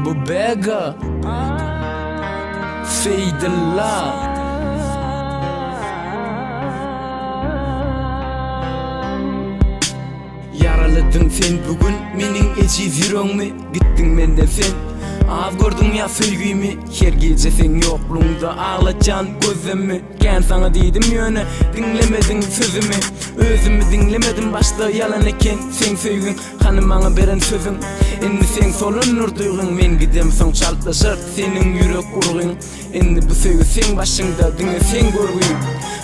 Bu Bega Seydillah. Yaraladın sen bugün mening ejiz yüreğimi, gittin menden sen. Az gördüm ya sevgimi, her gece sen yokluğunda ağlatacan gözümü. Ben sana dedim yöne, dinlemedin sözümü. Özümü dinlemedim, başta yalan eken sen sevgin. Hanım bana beren sözün, endi sen solunur duygun. Men gidem son çaltlaşır senin yürek urgun. Endi bu sevgi sen başında, dünya sen görgün.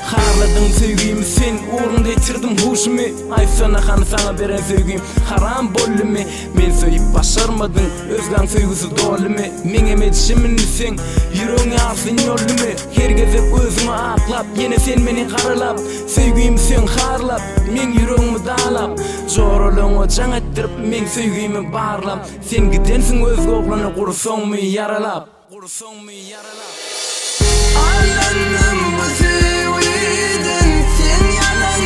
Harladın sevgimi sen, uğrunda yitirdim huşumu. Ay sana han sana beren sevgim haram bollu mu? Men söyüp başarmadın, özgan sevgisi dolu mu? Men emedişimin sen, yüreğini alsın yollu mu? Her gece özümü aklap, yine sen beni karalap. Sevgimi sen harlap, men yüreğimi dağlap. Zorluğunu can ettirip, men sevgimi bağırlap. Sen gidensin özgü oğlanı, kurson mu yaralap? Kurson mu yaralap? Ağlandım bu sevgiden, sen yalan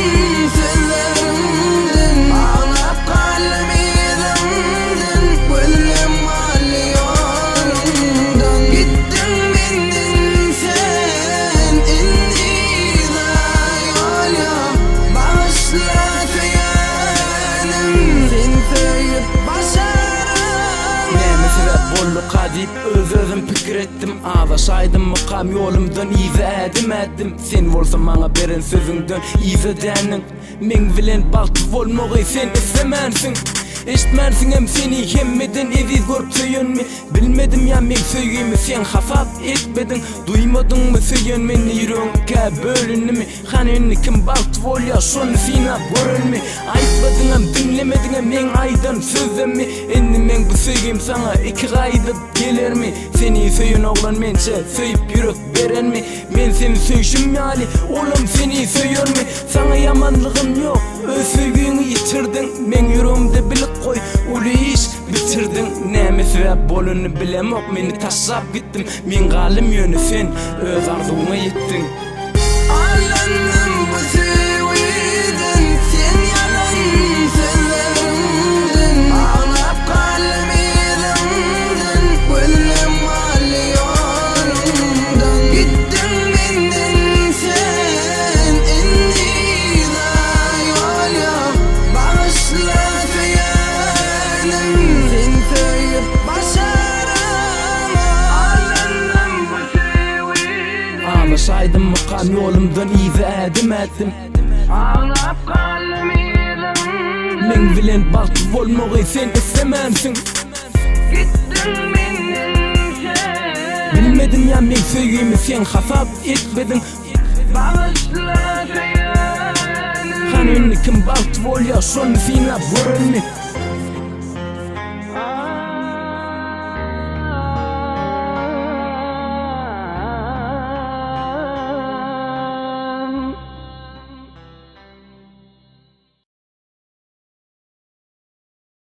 sözlerimden. Ağlap kalbimi döndün, gönlüm ağlıyor ondan. Gittin benden sen, indi da yol yok. Bağışla söylenim, sen söyüp başaramam. Neme sebep bollu kadip öz-özüm pikir ettim. Ağlaşaydım mıkam yolumdan ize ettim. Sen bolsa bana beren sözüngden ize denin. Men bilen baltı bolmogy sen istemensin. Eşitmersin hem seni hemmeden eziz görüp söyönme. Bilmedim ya men söygimi sen hasap etmedin. Duymadın mı söyön meni yüreğinke bölünü mi? Haneni kim baltı bol ya şonu sina görülme. Aytmadın hem dinlemedin hem men aydan sözlemi. Endi men bu söygim sana iki kaydıp gelir mi? Seni söyün oğlan mençe söyüp yürek beren mi? Men seni söygüşüm yali oğlum seni söyür mi? Sana yamanlığım yok, öz söygüğünü yitirdin. Men yüreğimde bilik koy, ulu iş bitirdin. Neme sebep bolunu bilemok, meni taşlap gittim. Men galim yönü sen, öz arzuğuna yettin. Ağlandım bu sevgiden, sen yalan sözlerimden. Ağlap kalbimi döndün, gönlüm ağlıyor ondan. Gittin benden sen, indi da yol yok. Bağışla söylenim, sen söyüp başaramam. Ağlandım bu sevgiden. Ağlaşaydım mıkam yolumdan ize ettim. Ağlap kalbimi döndün. Men bilen baltı bolmogy sen istemensin. Gittin benden sen, Bilmedim ya men söygimi sen hasap etmedin. bağışla söylenim. Haneni kim baltı bol ya şonu sina görülme.